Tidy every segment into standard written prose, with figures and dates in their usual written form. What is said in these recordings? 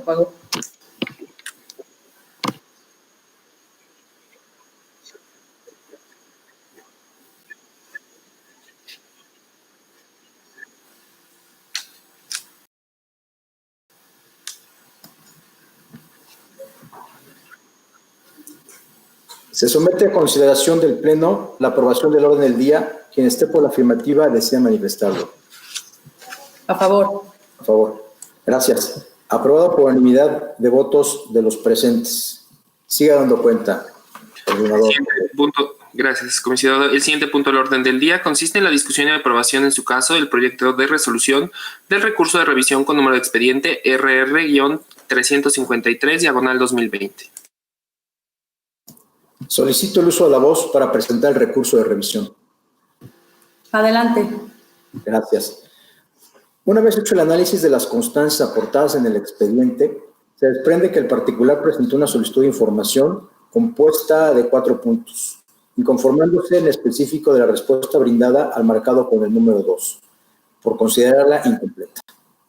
favor. Se somete a consideración del Pleno la aprobación del orden del día. Quien esté por la afirmativa decida manifestarlo. A favor. A favor. Gracias. Aprobado por unanimidad de votos de los presentes. Siga dando cuenta, coordinador. Gracias, comisionado. El siguiente punto del orden del día consiste en la discusión y aprobación, en su caso, del proyecto de resolución del recurso de revisión con número de expediente RR-353/2020. Solicito el uso de la voz para presentar el recurso de revisión. Adelante. Gracias. Una vez hecho el análisis de las constancias aportadas en el expediente, se desprende que el particular presentó una solicitud de información compuesta de 4 puntos, inconformándose en específico de la respuesta brindada al marcado con el número 2, por considerarla incompleta.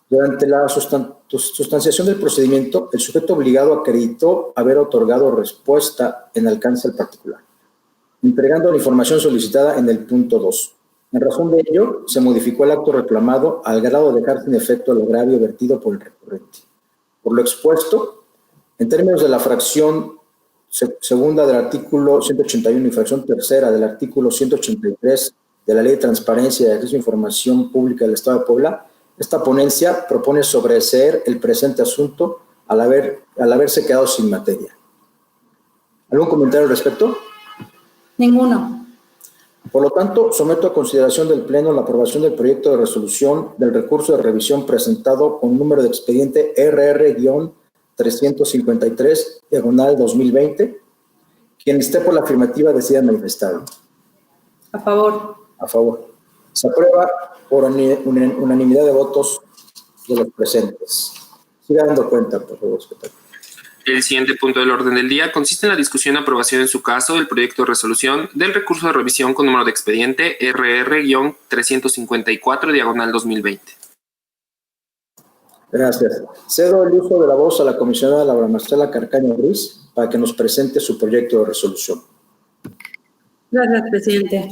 Durante la sustanciación del procedimiento, el sujeto obligado acreditó haber otorgado respuesta en alcance al particular, entregando la información solicitada en el punto 2. En razón de ello, se modificó el acto reclamado al grado de dejar sin efecto el agravio vertido por el recurrente. Por lo expuesto, en términos de la fracción segunda del artículo 181 y fracción tercera del artículo 183 de la Ley de Transparencia y Acceso a Información Pública del Estado de Puebla, esta ponencia propone sobreseer el presente asunto al haberse quedado sin materia. ¿Algún comentario al respecto? Ninguno. Por lo tanto, someto a consideración del Pleno la aprobación del proyecto de resolución del recurso de revisión presentado con número de expediente RR-353/2020. Quien esté por la afirmativa decida manifestarlo. A favor. A favor. Se aprueba por unanimidad de votos de los presentes. Siga dando cuenta, por favor, secretario. El siguiente punto del orden del día consiste en la discusión y aprobación, en su caso, del proyecto de resolución del recurso de revisión con número de expediente RR-354/2020. Gracias. Cedo el uso de la voz a la comisionada Laura Marcela Carcaño Ruiz para que nos presente su proyecto de resolución. Gracias, presidente.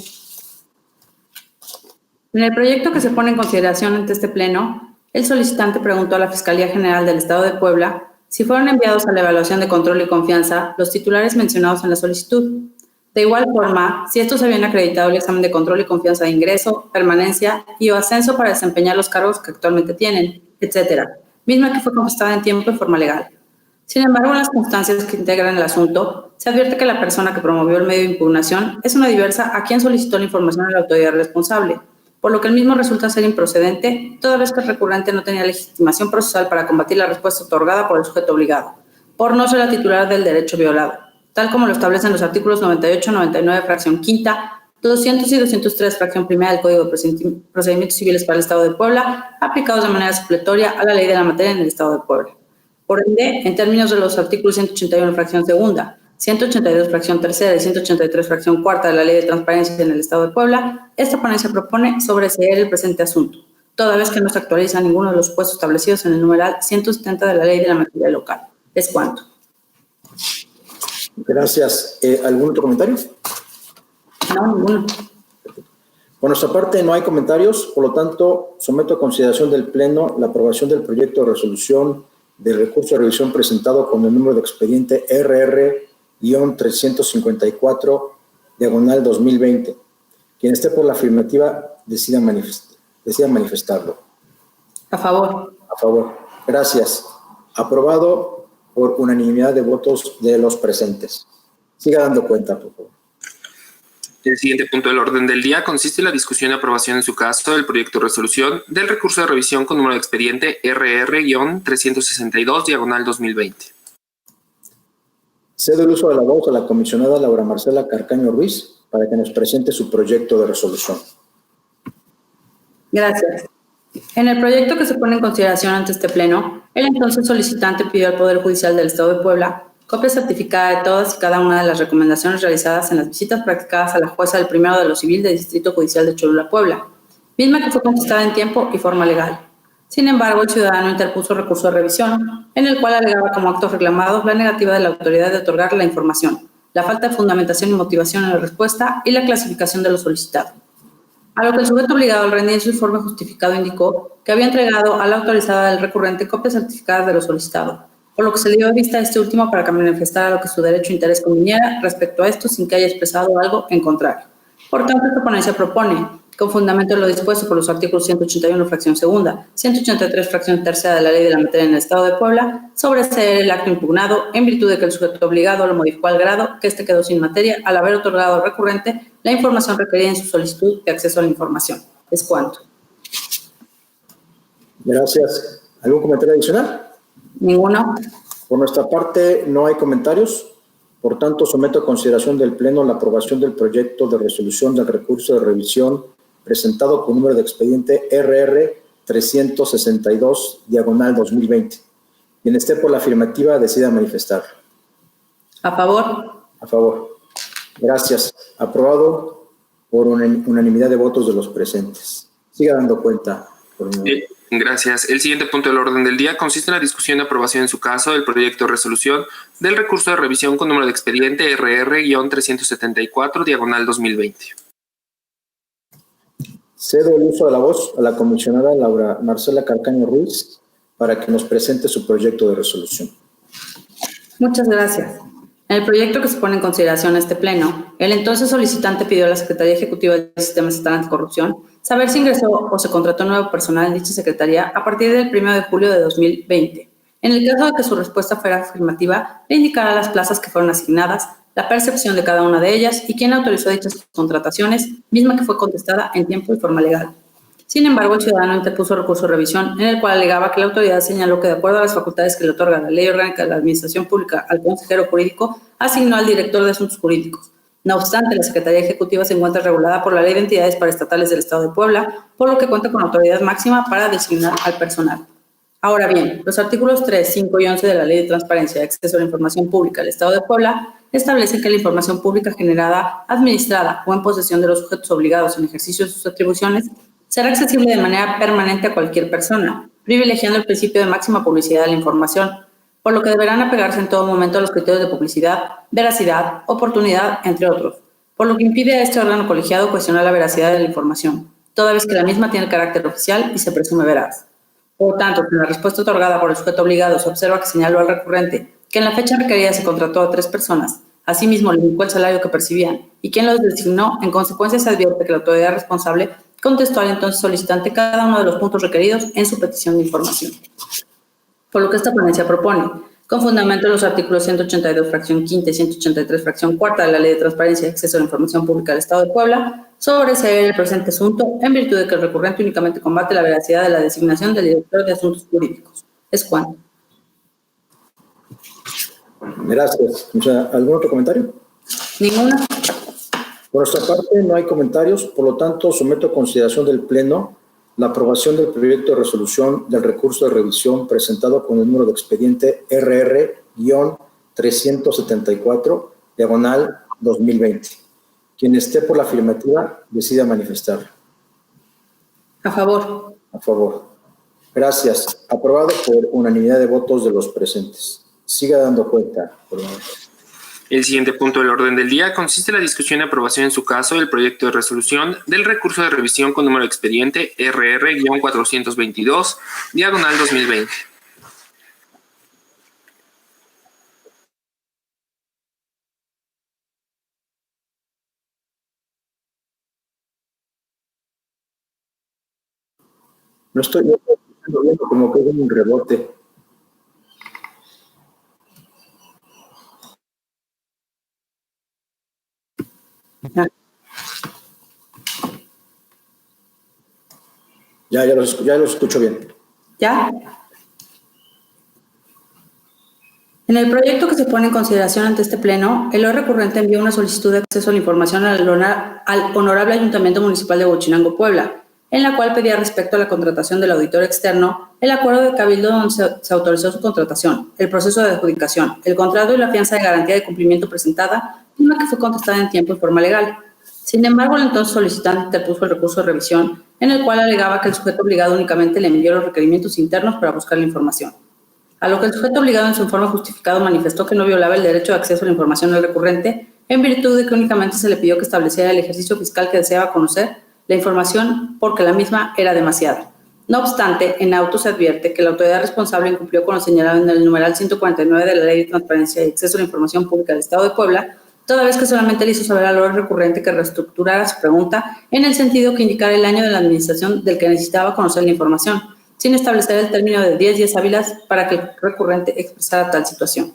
En el proyecto que se pone en consideración ante este Pleno, el solicitante preguntó a la Fiscalía General del Estado de Puebla si fueron enviados a la evaluación de control y confianza los titulares mencionados en la solicitud. De igual forma, si estos habían acreditado el examen de control y confianza de ingreso, permanencia y o ascenso para desempeñar los cargos que actualmente tienen, etcétera, misma que fue contestada en tiempo y forma legal. Sin embargo, en las constancias que integran el asunto, se advierte que la persona que promovió el medio de impugnación es una diversa a quien solicitó la información a la autoridad responsable, por lo que el mismo resulta ser improcedente, toda vez que el recurrente no tenía legitimación procesal para combatir la respuesta otorgada por el sujeto obligado, por no ser la titular del derecho violado, tal como lo establecen los artículos 98, 99, fracción quinta, 200 y 203, fracción primera del Código de Procedimientos Civiles para el Estado de Puebla, aplicados de manera supletoria a la ley de la materia en el Estado de Puebla. Por ende, en términos de los artículos 181, fracción segunda, 182, fracción tercera y 183, fracción cuarta de la Ley de Transparencia en el Estado de Puebla, esta ponencia propone sobreseer el presente asunto, toda vez que no se actualiza ninguno de los supuestos establecidos en el numeral 170 de la Ley de la Materia Local. Es cuanto. Gracias. ¿Algún otro comentario? No, ninguno. Por nuestra parte, no hay comentarios, por lo tanto, someto a consideración del Pleno la aprobación del proyecto de resolución del recurso de revisión presentado con el número de expediente RR-354/2020. Quien esté por la afirmativa decida manifestarlo. A favor. A favor. Gracias. Aprobado por unanimidad de votos de los presentes. Siga dando cuenta, por favor. El siguiente punto del orden del día consiste en la discusión y aprobación, en su caso, del proyecto de resolución del recurso de revisión con número de expediente RR-362/2020. Cedo el uso de la voz a la comisionada Laura Marcela Carcaño Ruiz para que nos presente su proyecto de resolución. Gracias. En el proyecto que se pone en consideración ante este Pleno, el entonces solicitante pidió al Poder Judicial del Estado de Puebla copia certificada de todas y cada una de las recomendaciones realizadas en las visitas practicadas a la jueza del primero de lo civil del Distrito Judicial de Cholula, Puebla, misma que fue contestada en tiempo y forma legal. Sin embargo, el ciudadano interpuso recurso de revisión, en el cual alegaba como actos reclamados la negativa de la autoridad de otorgar la información, la falta de fundamentación y motivación en la respuesta y la clasificación de lo solicitado. A lo que el sujeto obligado al rendir su informe justificado indicó que había entregado a la autorizada del recurrente copias certificadas de lo solicitado, por lo que se le dio vista a este último para que manifestara lo que su derecho e interés conviniera respecto a esto sin que haya expresado algo en contrario. Por tanto, esta ponencia propone, con fundamento en lo dispuesto por los artículos 181, fracción segunda, 183, fracción tercera de la Ley de la Materia en el Estado de Puebla, sobreseer el acto impugnado en virtud de que el sujeto obligado lo modificó al grado que éste quedó sin materia al haber otorgado al recurrente la información requerida en su solicitud de acceso a la información. Es cuanto. Gracias. ¿Algún comentario adicional? Ninguno. Por nuestra parte, no hay comentarios. Por tanto, someto a consideración del Pleno la aprobación del proyecto de resolución del recurso de revisión presentado con número de expediente RR 362, diagonal 2020. Quien esté por la afirmativa decida manifestar. A favor. A favor. Gracias. Aprobado por unanimidad de votos de los presentes. Siga dando cuenta. Gracias. El siguiente punto del orden del día consiste en la discusión y aprobación en su caso del proyecto de resolución del recurso de revisión con número de expediente RR-374, diagonal 2020. Cedo el uso de la voz a la comisionada Laura Marcela Carcaño Ruiz para que nos presente su proyecto de resolución. Muchas gracias. En el proyecto que se pone en consideración este pleno, el entonces solicitante pidió a la Secretaría Ejecutiva del Sistema Estatal Anticorrupción saber si ingresó o se contrató nuevo personal en dicha secretaría a partir del 1 de julio de 2020. En el caso de que su respuesta fuera afirmativa, le indicará las plazas que fueron asignadas, la percepción de cada una de ellas y quién autorizó dichas contrataciones, misma que fue contestada en tiempo y forma legal. Sin embargo, el ciudadano interpuso recurso de revisión en el cual alegaba que la autoridad señaló que de acuerdo a las facultades que le otorga la Ley Orgánica de la Administración Pública al consejero jurídico, asignó al director de Asuntos Jurídicos. No obstante, la Secretaría Ejecutiva se encuentra regulada por la Ley de Entidades Paraestatales del Estado de Puebla, por lo que cuenta con autoridad máxima para designar al personal. Ahora bien, los artículos 3, 5 y 11 de la Ley de Transparencia y Acceso a la Información Pública del Estado de Puebla establecen que la información pública generada, administrada o en posesión de los sujetos obligados en ejercicio de sus atribuciones será accesible de manera permanente a cualquier persona, privilegiando el principio de máxima publicidad de la información, por lo que deberán apegarse en todo momento a los criterios de publicidad, veracidad, oportunidad, entre otros, por lo que impide a este órgano colegiado cuestionar la veracidad de la información, toda vez que la misma tiene carácter oficial y se presume veraz. Por tanto, en la respuesta otorgada por el sujeto obligado se observa que señaló al recurrente que en la fecha requerida se contrató a 3 personas, asimismo le indicó el salario que percibían y quien los designó, en consecuencia se advierte que la autoridad responsable contestó al entonces solicitante cada uno de los puntos requeridos en su petición de información. Por lo que esta ponencia propone, con fundamento en los artículos 182, fracción quinta y 183, fracción cuarta de la Ley de Transparencia y Acceso a la Información Pública del Estado de Puebla, sobreseer el presente asunto en virtud de que el recurrente únicamente combate la veracidad de la designación del director de Asuntos Jurídicos. Es cuanto. Gracias. ¿Algún otro comentario? Ninguna. Por nuestra parte, no hay comentarios, por lo tanto, someto a consideración del Pleno la aprobación del proyecto de resolución del recurso de revisión presentado con el número de expediente RR-374, diagonal 2020. Quien esté por la afirmativa, decida manifestar. A favor. A favor. Gracias. Aprobado por unanimidad de votos de los presentes. Siga dando cuenta, por favor. El siguiente punto del orden del día consiste en la discusión y aprobación en su caso del proyecto de resolución del recurso de revisión con número de expediente RR-422, diagonal 2020. No estoy viendo como que hay un rebote. Ya los escucho bien. ¿Ya? En el proyecto que se pone en consideración ante este pleno, el hoy recurrente envió una solicitud de acceso a la información al Honorable Ayuntamiento Municipal de Huachinango, Puebla, en la cual pedía respecto a la contratación del auditor externo, el acuerdo de cabildo donde se autorizó su contratación, el proceso de adjudicación, el contrato y la fianza de garantía de cumplimiento presentada, una que fue contestada en tiempo y forma legal. Sin embargo, el entonces solicitante interpuso el recurso de revisión, en el cual alegaba que el sujeto obligado únicamente le envió los requerimientos internos para buscar la información. A lo que el sujeto obligado en su informe justificado manifestó que no violaba el derecho de acceso a la información del recurrente en virtud de que únicamente se le pidió que estableciera el ejercicio fiscal que deseaba conocer la información porque la misma era demasiada. No obstante, en auto se advierte que la autoridad responsable incumplió con lo señalado en el numeral 149 de la Ley de Transparencia y Acceso a la Información Pública del Estado de Puebla, toda vez que solamente le hizo saber al órgano recurrente que reestructurara su pregunta en el sentido que indicara el año de la administración del que necesitaba conocer la información, sin establecer el término de 10 días hábiles para que el recurrente expresara tal situación.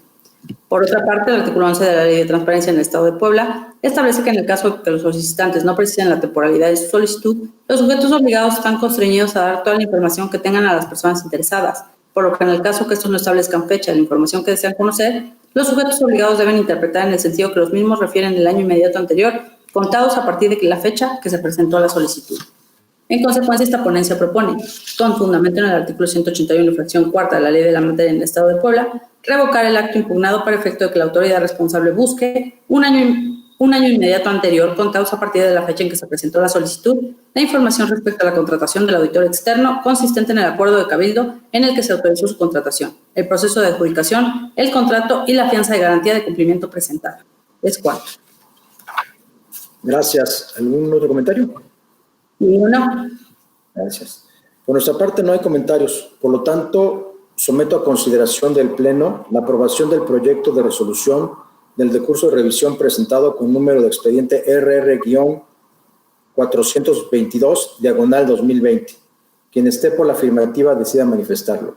Por otra parte, el artículo 11 de la Ley de Transparencia en el Estado de Puebla establece que en el caso de que los solicitantes no precisen la temporalidad de su solicitud, los sujetos obligados están constreñidos a dar toda la información que tengan a las personas interesadas, por lo que en el caso que estos no establezcan fecha de la información que desean conocer, los sujetos obligados deben interpretar en el sentido que los mismos refieren el año inmediato anterior, contados a partir de la fecha que se presentó la solicitud. En consecuencia, esta ponencia propone, con fundamento en el artículo 181, fracción cuarta de la Ley de la Materia en el Estado de Puebla, revocar el acto impugnado para efecto de que la autoridad responsable busque un año inmediato anterior, contados a partir de la fecha en que se presentó la solicitud, la información respecto a la contratación del auditor externo consistente en el acuerdo de cabildo en el que se autorizó su contratación, el proceso de adjudicación, el contrato y la fianza de garantía de cumplimiento presentada. Es cuanto. Gracias. ¿Algún otro comentario? Ninguno. Gracias. Por nuestra parte no hay comentarios. Por lo tanto, someto a consideración del Pleno la aprobación del proyecto de resolución del recurso de revisión presentado con número de expediente RR-422/2020. Quien esté por la afirmativa decida manifestarlo.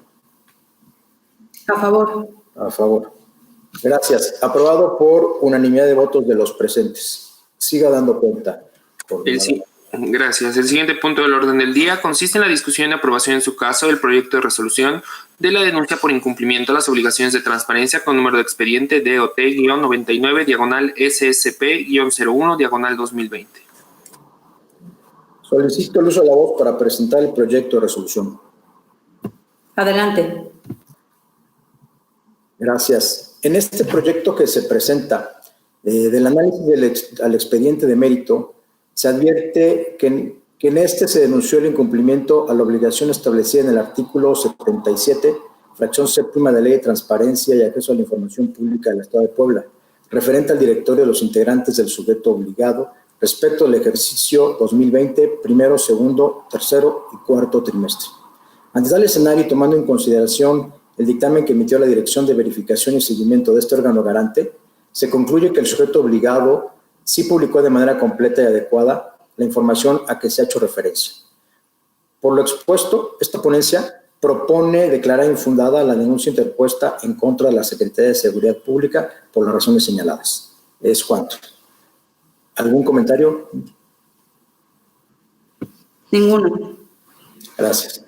A favor. A favor. Gracias. Aprobado por unanimidad de votos de los presentes. Siga dando cuenta. Gracias. El siguiente punto del orden del día consiste en la discusión y aprobación en su caso del proyecto de resolución de la denuncia por incumplimiento a las obligaciones de transparencia con número de expediente DOT-99/SSP-01/2020. Solicito el uso de la voz para presentar el proyecto de resolución. Adelante. Gracias. En este proyecto que se presenta, del análisis al expediente de mérito, se advierte que en este se denunció el incumplimiento a la obligación establecida en el artículo 77, fracción séptima de la Ley de Transparencia y Acceso a la Información Pública del Estado de Puebla, referente al directorio de los integrantes del sujeto obligado respecto al ejercicio 2020, primero, segundo, tercero y cuarto trimestre. Ante tal escenario y tomando en consideración el dictamen que emitió la Dirección de Verificación y Seguimiento de este órgano garante, se concluye que el sujeto obligado sí publicó de manera completa y adecuada la información a que se ha hecho referencia. Por lo expuesto, esta ponencia propone declarar infundada la denuncia interpuesta en contra de la Secretaría de Seguridad Pública por las razones señaladas. Es cuanto. ¿Algún comentario? Ninguno. Gracias.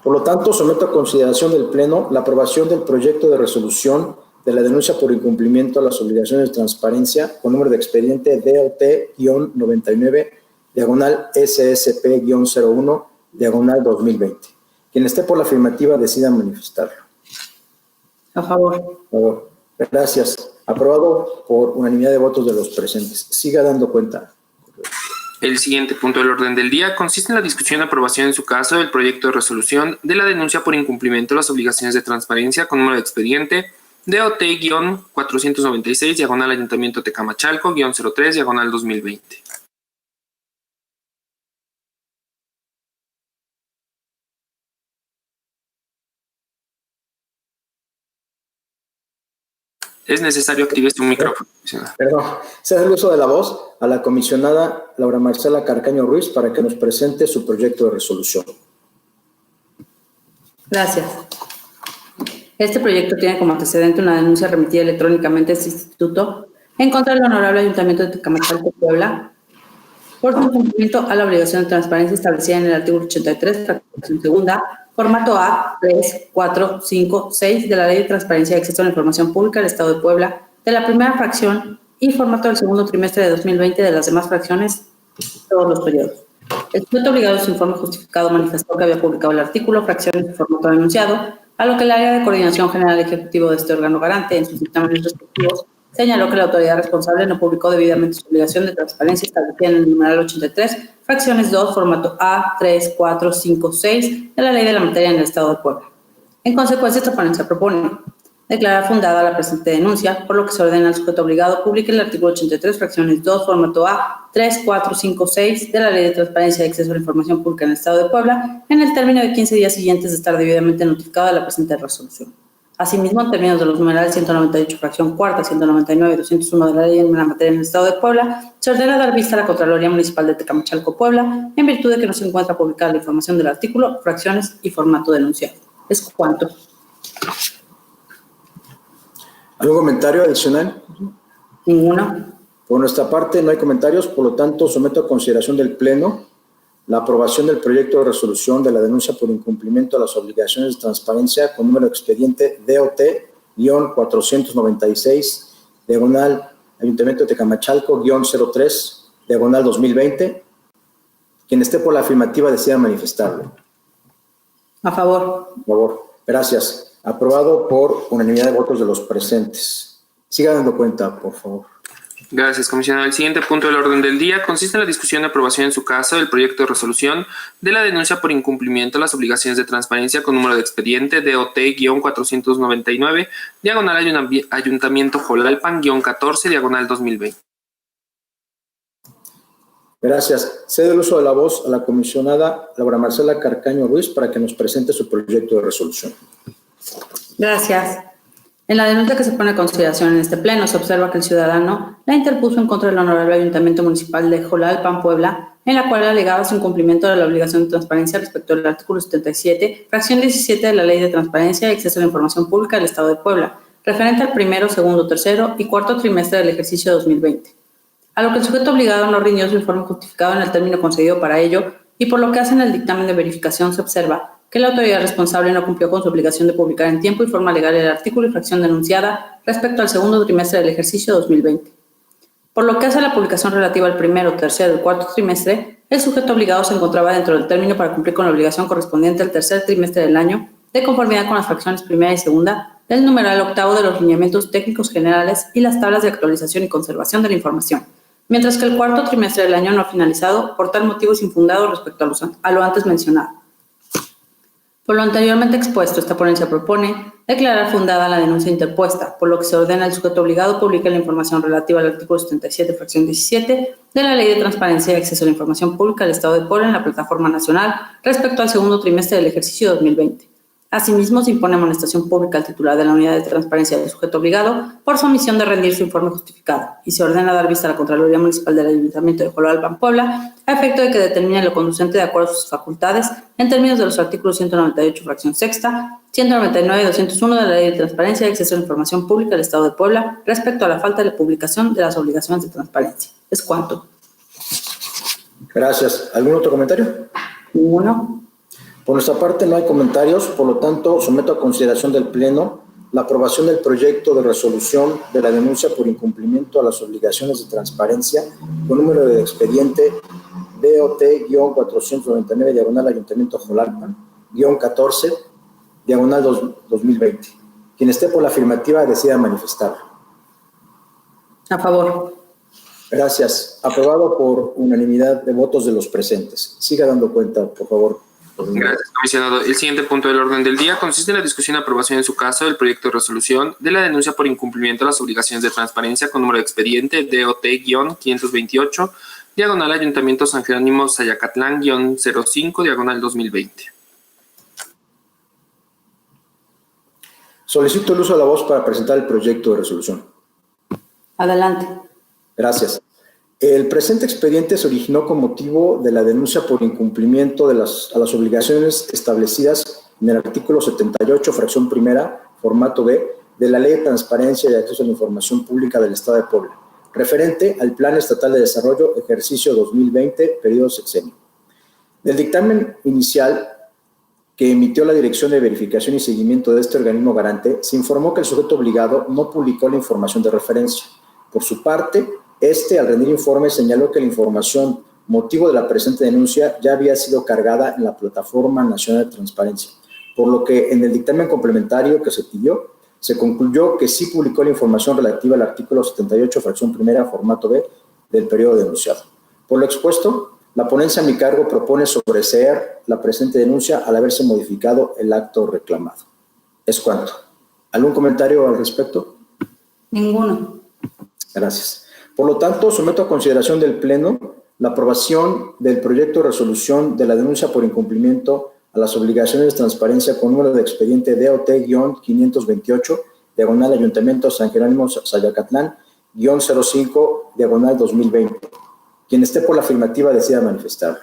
Por lo tanto, someto a consideración del Pleno la aprobación del proyecto de resolución de la denuncia por incumplimiento a las obligaciones de transparencia con número de expediente DOT-99/SSP-01/2020. Quien esté por la afirmativa decida manifestarlo. A favor. Por favor. Gracias. Aprobado por unanimidad de votos de los presentes. Siga dando cuenta. El siguiente punto del orden del día consiste en la discusión y aprobación en su caso del proyecto de resolución de la denuncia por incumplimiento a las obligaciones de transparencia con número de expediente DOT-496/Ayuntamiento Tecamachalco-03/2020. Es necesario activar su micrófono. Perdón. Se da el uso de la voz a la comisionada Laura Marcela Carcaño Ruiz para que nos presente su proyecto de resolución. Gracias. Este proyecto tiene como antecedente una denuncia remitida electrónicamente a este instituto en contra del Honorable Ayuntamiento de Tecamachalco, Puebla, por su incumplimiento a la obligación de transparencia establecida en el artículo 83, fracción segunda, formato A, 3, 4, 5, 6 de la Ley de Transparencia y Acceso a la Información Pública del Estado de Puebla, de la primera fracción y formato del segundo trimestre de 2020 de las demás fracciones, todos los periodos. El sujeto obligado en su informe justificado manifestó que había publicado el artículo, fracciones y formato denunciado, a lo que el área de coordinación general ejecutivo de este órgano garante en sus dictámenes respectivos señaló que la autoridad responsable no publicó debidamente su obligación de transparencia establecida en el numeral 83, fracciones 2, formato A, 3, 4, 5, 6 de la Ley de la Materia en el Estado de Puebla. En consecuencia, esta ponencia propone declarar fundada la presente denuncia, por lo que se ordena al sujeto obligado publique el artículo 83, fracciones 2, formato A, 3, 4, 5, 6 de la Ley de Transparencia y Acceso a la Información Pública en el Estado de Puebla en el término de 15 días siguientes de estar debidamente notificada de la presente resolución. Asimismo, en términos de los numerales 198, fracción cuarta, 199 y 201 de la Ley en la Materia en el Estado de Puebla, se ordena dar vista a la Contraloría Municipal de Tecamachalco, Puebla, en virtud de que no se encuentra publicada la información del artículo, fracciones y formato denunciado. Es cuanto. ¿Algún comentario adicional? Ninguno. Por nuestra parte, no hay comentarios, por lo tanto, someto a consideración del Pleno la aprobación del proyecto de resolución de la denuncia por incumplimiento a las obligaciones de transparencia con número de expediente DOT-496, diagonal Ayuntamiento de Tecamachalco-03, diagonal 2020. Quien esté por la afirmativa decida manifestarlo. A favor. Por favor. Gracias. Aprobado por unanimidad de votos de los presentes. Siga dando cuenta, por favor. Gracias, comisionado. El siguiente punto del orden del día consiste en la discusión y aprobación en su caso del proyecto de resolución de la denuncia por incumplimiento a las obligaciones de transparencia con número de expediente DOT-499, diagonal Ayuntamiento Jolalpan-14, diagonal 2020. Gracias. Cedo el uso de la voz a la comisionada Laura Marcela Carcaño Ruiz para que nos presente su proyecto de resolución. Gracias. En la denuncia que se pone a consideración en este pleno, se observa que el ciudadano la interpuso en contra del Honorable Ayuntamiento Municipal de Jolalpan, Puebla, en la cual alegaba su incumplimiento de la obligación de transparencia respecto al artículo 77, fracción 17 de la Ley de Transparencia y Acceso a la Información Pública del Estado de Puebla, referente al primero, segundo, tercero y cuarto trimestre del ejercicio 2020. A lo que el sujeto obligado no rindió su informe justificado en el término concedido para ello, y por lo que hace en el dictamen de verificación se observa que la autoridad responsable no cumplió con su obligación de publicar en tiempo y forma legal el artículo y fracción denunciada respecto al segundo trimestre del ejercicio 2020. Por lo que hace a la publicación relativa al primero, tercero y cuarto trimestre, el sujeto obligado se encontraba dentro del término para cumplir con la obligación correspondiente al tercer trimestre del año, de conformidad con las fracciones primera y segunda del numeral octavo de los lineamientos técnicos generales y las tablas de actualización y conservación de la información, mientras que el cuarto trimestre del año no finalizado, por tal motivo es infundado respecto a lo antes mencionado. Por lo anteriormente expuesto, esta ponencia propone declarar fundada la denuncia interpuesta, por lo que se ordena al sujeto obligado publique la información relativa al artículo 77, fracción 17 de la Ley de Transparencia y Acceso a la Información Pública del Estado de Puebla en la plataforma nacional respecto al segundo trimestre del ejercicio 2020. Asimismo, se impone amonestación pública al titular de la unidad de transparencia del sujeto obligado por su omisión de rendir su informe justificado y se ordena dar vista a la Contraloría Municipal del Ayuntamiento de Jolalpan, Puebla, a efecto de que determine lo conducente de acuerdo a sus facultades en términos de los artículos 198, fracción sexta, 199 y 201 de la Ley de Transparencia y Acceso a la Información Pública del Estado de Puebla respecto a la falta de la publicación de las obligaciones de transparencia. Es cuanto. Gracias. ¿Algún otro comentario? Ninguno. Por nuestra parte no hay comentarios, por lo tanto someto a consideración del Pleno la aprobación del proyecto de resolución de la denuncia por incumplimiento a las obligaciones de transparencia con número de expediente DOT-499, diagonal Ayuntamiento Jolalpan-14, diagonal 2020. Quien esté por la afirmativa decida manifestar. A favor. Gracias. Aprobado por unanimidad de votos de los presentes. Siga dando cuenta, por favor. Gracias, comisionado. El siguiente punto del orden del día consiste en la discusión y aprobación en su caso del proyecto de resolución de la denuncia por incumplimiento a las obligaciones de transparencia con número de expediente DOT-528, diagonal Ayuntamiento San Jerónimo Sayacatlán-05, diagonal 2020. Solicito el uso de la voz para presentar el proyecto de resolución. Adelante. Gracias. El presente expediente se originó con motivo de la denuncia por incumplimiento a las obligaciones establecidas en el artículo 78, fracción primera, formato B, de la Ley de Transparencia y Acceso a la Información Pública del Estado de Puebla, referente al Plan Estatal de Desarrollo, ejercicio 2020, periodo sexenio. Del dictamen inicial que emitió la Dirección de Verificación y Seguimiento de este organismo garante, se informó que el sujeto obligado no publicó la información de referencia. Por su parte, al rendir informe, señaló que la información motivo de la presente denuncia ya había sido cargada en la Plataforma Nacional de Transparencia, por lo que en el dictamen complementario que se pidió, se concluyó que sí publicó la información relativa al artículo 78, fracción primera, formato B, del periodo denunciado. Por lo expuesto, La ponencia a mi cargo propone sobreseer la presente denuncia al haberse modificado el acto reclamado. Es cuanto. ¿Algún comentario al respecto? Ninguno. Gracias. Por lo tanto, someto a consideración del Pleno la aprobación del proyecto de resolución de la denuncia por incumplimiento a las obligaciones de transparencia con número de expediente DOT-528, diagonal Ayuntamiento San Jerónimo Zayacatlán, -05, diagonal 2020. Quien esté por la afirmativa decida manifestarlo.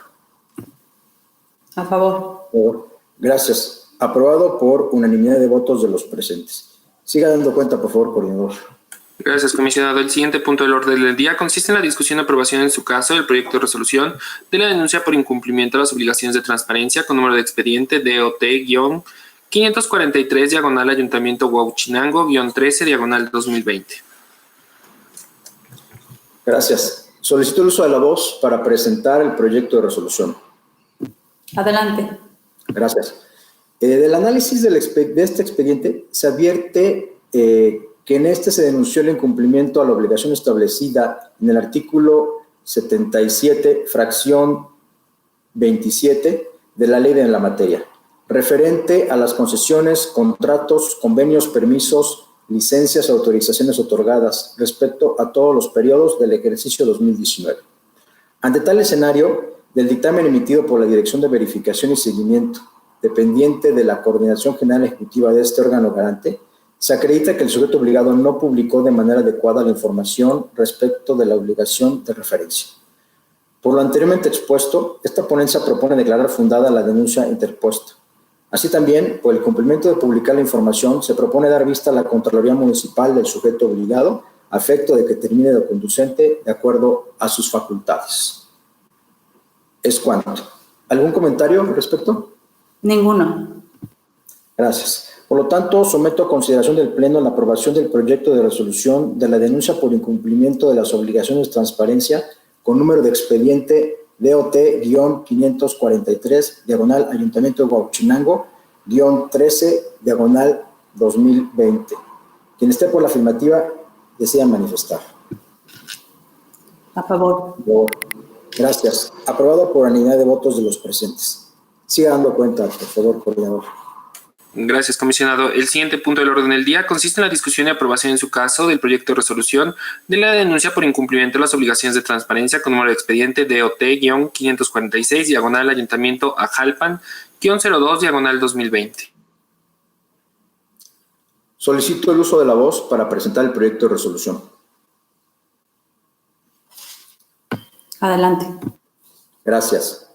A favor. Gracias. Aprobado por unanimidad de votos de los presentes. Siga dando cuenta, por favor, coordinador. Gracias, comisionado. El siguiente punto del orden del día consiste en la discusión y aprobación en su caso del proyecto de resolución de la denuncia por incumplimiento a las obligaciones de transparencia con número de expediente DOT-543, diagonal Ayuntamiento Huauchinango, -13, diagonal 2020. Gracias. Solicito el uso de la voz para presentar el proyecto de resolución. Adelante. Gracias. Del análisis de este expediente se advierte que en este se denunció el incumplimiento a la obligación establecida en el artículo 77, fracción 27 de la ley de la materia, referente a las concesiones, contratos, convenios, permisos, licencias y autorizaciones otorgadas respecto a todos los periodos del ejercicio 2019. Ante tal escenario, del dictamen emitido por la Dirección de Verificación y Seguimiento, dependiente de la Coordinación General Ejecutiva de este órgano garante, se acredita que el sujeto obligado no publicó de manera adecuada la información respecto de la obligación de referencia. Por lo anteriormente expuesto, esta ponencia propone declarar fundada la denuncia interpuesta. Así también, por el cumplimiento de publicar la información, se propone dar vista a la Contraloría Municipal del sujeto obligado a efecto de que termine de conducente de acuerdo a sus facultades. Es cuanto. ¿Algún comentario al respecto? Ninguno. Gracias. Por lo tanto, someto a consideración del Pleno la aprobación del proyecto de resolución de la denuncia por incumplimiento de las obligaciones de transparencia con número de expediente DOT-543, diagonal Ayuntamiento de Huauchinango, -13, diagonal 2020. Quien esté por la afirmativa decida manifestar. A favor. Gracias. Aprobado por unanimidad de votos de los presentes. Siga dando cuenta, por favor, coordinador. Gracias, comisionado. El siguiente punto del orden del día consiste en la discusión y aprobación en su caso del proyecto de resolución de la denuncia por incumplimiento de las obligaciones de transparencia con número de expediente DOT-546, diagonal Ayuntamiento Ajalpan, -02, diagonal 2020. Solicito el uso de la voz para presentar el proyecto de resolución. Adelante. Gracias.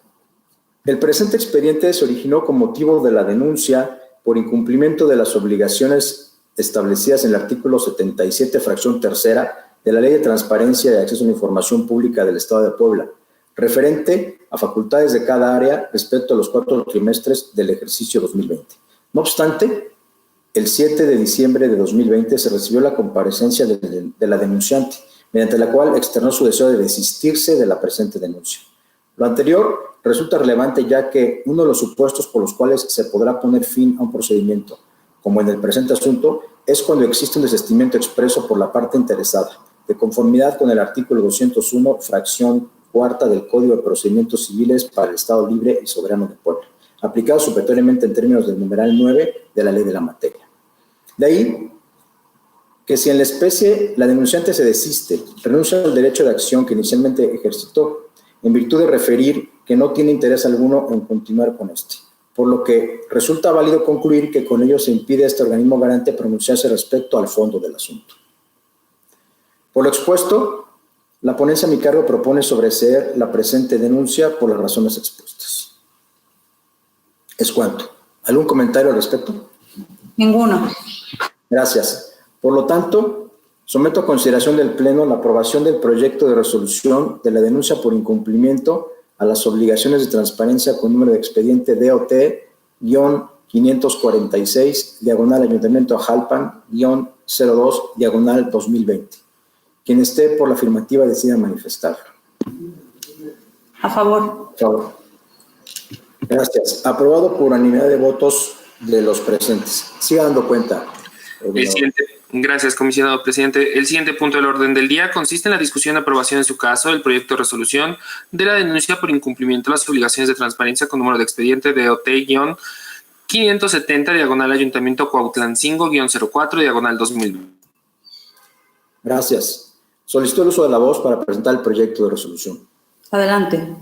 El presente expediente se originó con motivo de la denuncia por incumplimiento de las obligaciones establecidas en el artículo 77, fracción tercera de la Ley de Transparencia y Acceso a la Información Pública del Estado de Puebla, referente a facultades de cada área respecto a los 4 trimestres del ejercicio 2020. No obstante, el 7 de diciembre de 2020 se recibió la comparecencia de la denunciante, mediante la cual externó su deseo de desistirse de la presente denuncia. Lo anterior resulta relevante ya que uno de los supuestos por los cuales se podrá poner fin a un procedimiento, como en el presente asunto, es cuando existe un desistimiento expreso por la parte interesada, de conformidad con el artículo 201, fracción cuarta del Código de Procedimientos Civiles para el Estado Libre y Soberano de Puebla, aplicado supletoriamente en términos del numeral 9 de la ley de la materia. De ahí que si en la especie la denunciante se desiste, renuncia al derecho de acción que inicialmente ejercitó, en virtud de referir que no tiene interés alguno en continuar con este, por lo que resulta válido concluir que con ello se impide a este organismo garante pronunciarse respecto al fondo del asunto. Por lo expuesto, la ponencia a mi cargo propone sobreseer la presente denuncia por las razones expuestas. Es cuanto. ¿Algún comentario al respecto? Ninguno. Gracias. Por lo tanto, someto a consideración del Pleno la aprobación del proyecto de resolución de la denuncia por incumplimiento a las obligaciones de transparencia con número de expediente DOT-546, diagonal Ayuntamiento Ajalpan, -02, diagonal 2020. Quien esté por la afirmativa decida manifestarlo. A favor. Por favor. Gracias. Aprobado por unanimidad de votos de los presentes. Siga dando cuenta. Gracias, comisionado presidente. El siguiente punto del orden del día consiste en la discusión y aprobación en su caso del proyecto de resolución de la denuncia por incumplimiento de las obligaciones de transparencia con número de expediente DOT-570, diagonal Ayuntamiento Cuautlancingo-04, diagonal 2020. Gracias. Solicito el uso de la voz para presentar el proyecto de resolución. Adelante.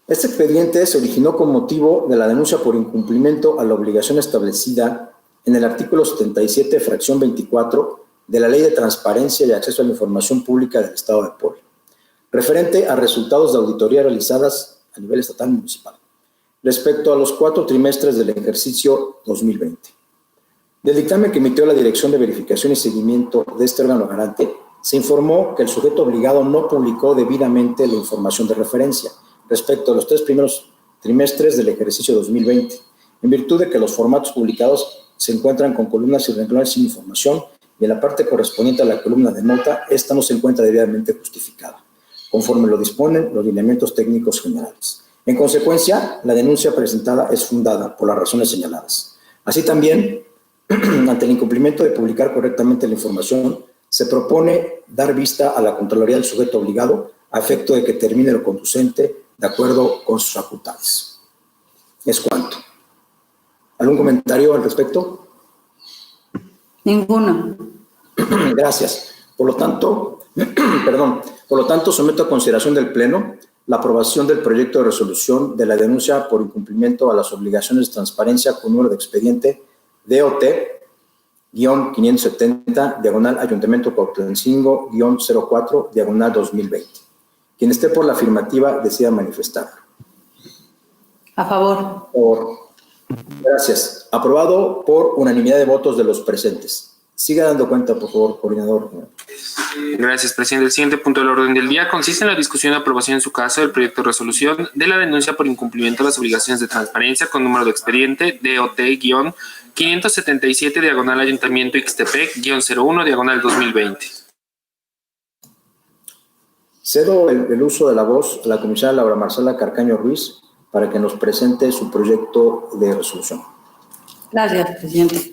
Este expediente se originó con motivo de la denuncia por incumplimiento a la obligación establecida en el artículo 77, fracción 24 de la Ley de Transparencia y Acceso a la Información Pública del Estado de Puebla, referente a resultados de auditoría realizadas a nivel estatal y municipal, respecto a los 4 trimestres del ejercicio 2020. Del dictamen que emitió la Dirección de Verificación y Seguimiento de este órgano garante, se informó que el sujeto obligado no publicó debidamente la información de referencia respecto a los 3 primeros trimestres del ejercicio 2020, en virtud de que los formatos publicados se encuentran con columnas y renglones sin información y en la parte correspondiente a la columna de nota, esta no se encuentra debidamente justificada, conforme lo disponen los lineamientos técnicos generales. En consecuencia, la denuncia presentada es fundada por las razones señaladas. Así también, ante el incumplimiento de publicar correctamente la información, se propone dar vista a la Contraloría del sujeto obligado a efecto de que termine lo conducente de acuerdo con sus facultades. Es cuanto. ¿Algún comentario al respecto? Ninguno. Gracias. Por lo tanto, someto a consideración del Pleno la aprobación del proyecto de resolución de la denuncia por incumplimiento a las obligaciones de transparencia con número de expediente DOT-570, diagonal Ayuntamiento Cuautlancingo-04, diagonal 2020. Quien esté por la afirmativa decida manifestarlo. A favor. Gracias. Aprobado por unanimidad de votos de los presentes. Siga dando cuenta, por favor, coordinador. Gracias, presidente. El siguiente punto del orden del día consiste en la discusión y aprobación en su caso del proyecto de resolución de la denuncia por incumplimiento de las obligaciones de transparencia con número de expediente DOT-577, diagonal Ayuntamiento Ixtepec-01, diagonal 2020. Cedo el uso de la voz a la comisaria Laura Marcela Carcaño Ruiz para que nos presente su proyecto de resolución. Gracias, presidente.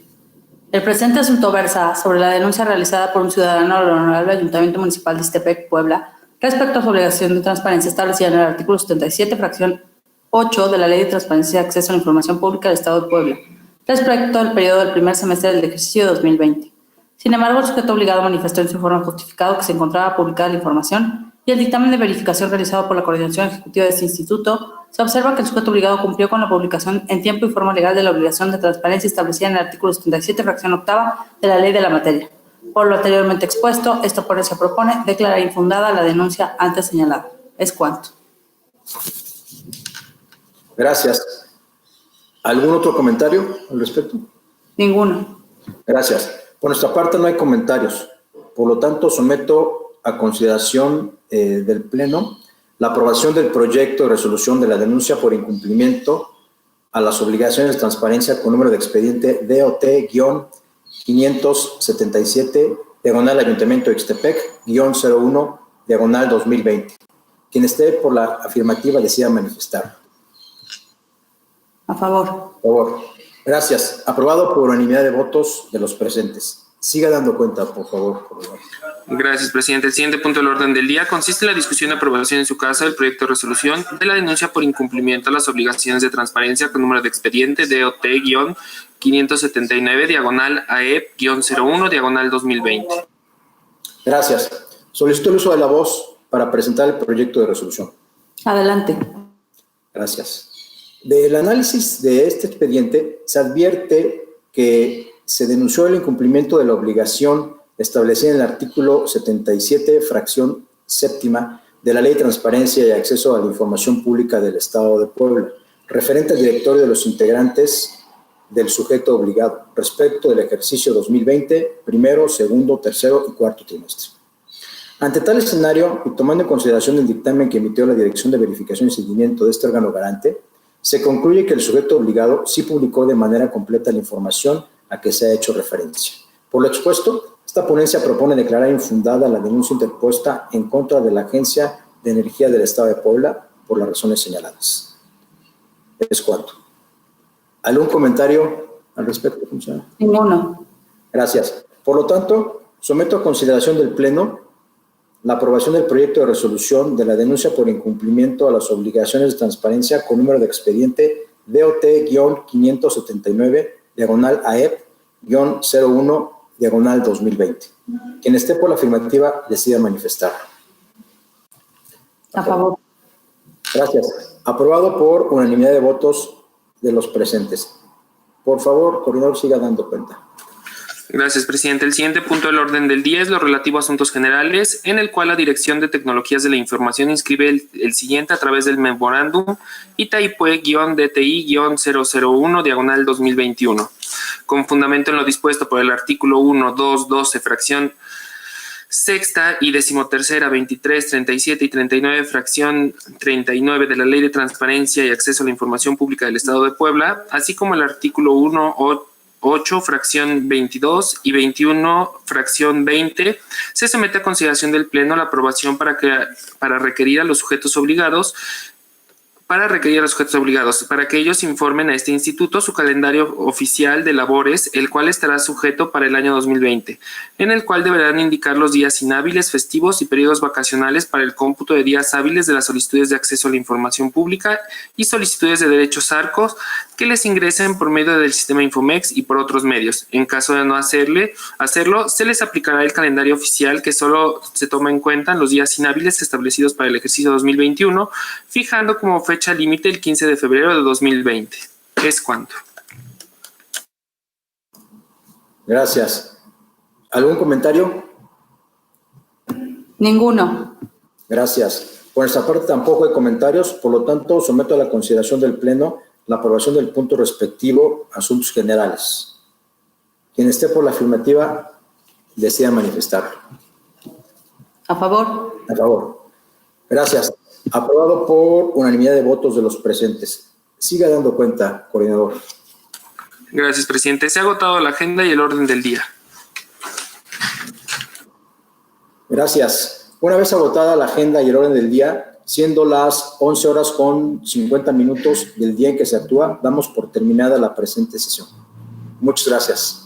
El presente asunto versa sobre la denuncia realizada por un ciudadano al Honorable Ayuntamiento Municipal de Ixtepec, Puebla, respecto a su obligación de transparencia establecida en el artículo 77, fracción 8 de la Ley de Transparencia y Acceso a la Información Pública del Estado de Puebla, respecto al periodo del primer semestre del ejercicio 2020. Sin embargo, el sujeto obligado manifestó en su informe justificado que se encontraba publicada la información y el dictamen de verificación realizado por la Coordinación Ejecutiva de este instituto, se observa que el sujeto obligado cumplió con la publicación en tiempo y forma legal de la obligación de transparencia establecida en el artículo 77, fracción 8 de la ley de la materia. Por lo anteriormente expuesto, esta ponencia propone declarar infundada la denuncia antes señalada. Es cuanto. Gracias. ¿Algún otro comentario al respecto? Ninguno. Gracias. Por nuestra parte no hay comentarios. Por lo tanto, someto a consideración del Pleno la aprobación del proyecto de resolución de la denuncia por incumplimiento a las obligaciones de transparencia con número de expediente DOT-577, diagonal Ayuntamiento Ixtepec-01, diagonal 2020. Quien esté por la afirmativa decida manifestar. A favor. Por favor. Gracias. Aprobado por unanimidad de votos de los presentes. Siga dando cuenta, por favor. Gracias, presidente. El siguiente punto del orden del día consiste en la discusión y aprobación en su caso del proyecto de resolución de la denuncia por incumplimiento a las obligaciones de transparencia con número de expediente DOT-579, diagonal AEP-01, diagonal 2020. Gracias. Solicito el uso de la voz para presentar el proyecto de resolución. Adelante. Gracias. Del análisis de este expediente se advierte que se denunció el incumplimiento de la obligación establecida en el artículo 77, fracción 7 de la Ley de Transparencia y Acceso a la Información Pública del Estado de Puebla, referente al directorio de los integrantes del sujeto obligado, respecto del ejercicio 2020, primero, segundo, tercero y cuarto trimestre. Ante tal escenario, y tomando en consideración el dictamen que emitió la Dirección de Verificación y Seguimiento de este órgano garante, se concluye que el sujeto obligado sí publicó de manera completa la información a que se ha hecho referencia. Por lo expuesto, esta ponencia propone declarar infundada la denuncia interpuesta en contra de la Agencia de Energía del Estado de Puebla por las razones señaladas. Es cuanto. ¿Algún comentario al respecto, comisionada? Ninguno. Gracias. Por lo tanto, someto a consideración del Pleno la aprobación del proyecto de resolución de la denuncia por incumplimiento a las obligaciones de transparencia con número de expediente DOT-579-AEP-01-2020. Quien esté por la afirmativa decida manifestar. A favor. Gracias. Aprobado por unanimidad de votos de los presentes. Por favor, coordinador, siga dando cuenta. Gracias, presidente. El siguiente punto del orden del día es lo relativo a asuntos generales, en el cual la Dirección de Tecnologías de la Información inscribe el siguiente a través del memorándum Itaipue-DTI-001/2021. Con fundamento en lo dispuesto por el artículo 1, 2, 12, fracción sexta y 13ª, 23, 37 y 39, fracción 39 de la Ley de Transparencia y Acceso a la Información Pública del Estado de Puebla, así como el artículo 1, 8, fracción 22 y 21, fracción 20, se somete a consideración del Pleno la aprobación para requerir a los sujetos obligados para que ellos informen a este instituto su calendario oficial de labores, el cual estará sujeto para el año 2020, en el cual deberán indicar los días inhábiles, festivos y periodos vacacionales para el cómputo de días hábiles de las solicitudes de acceso a la información pública y solicitudes de derechos ARCOS que les ingresen por medio del sistema Infomex y por otros medios. En caso de no hacerlo, se les aplicará el calendario oficial, que solo se toma en cuenta los días inhábiles establecidos para el ejercicio 2021, fijando como fecha límite el 15 de febrero de 2020. Es cuanto. Gracias. ¿Algún comentario? Ninguno. Gracias. Por nuestra parte tampoco hay comentarios, por lo tanto someto a la consideración del Pleno la aprobación del punto respectivo, asuntos generales. Quien esté por la afirmativa decida manifestar. A favor. A favor. Gracias. Aprobado por unanimidad de votos de los presentes. Siga dando cuenta, coordinador. Gracias, presidente. Se ha agotado la agenda y el orden del día. Gracias. Una vez agotada la agenda y el orden del día, siendo las 11:50 del día en que se actúa, damos por terminada la presente sesión. Muchas gracias.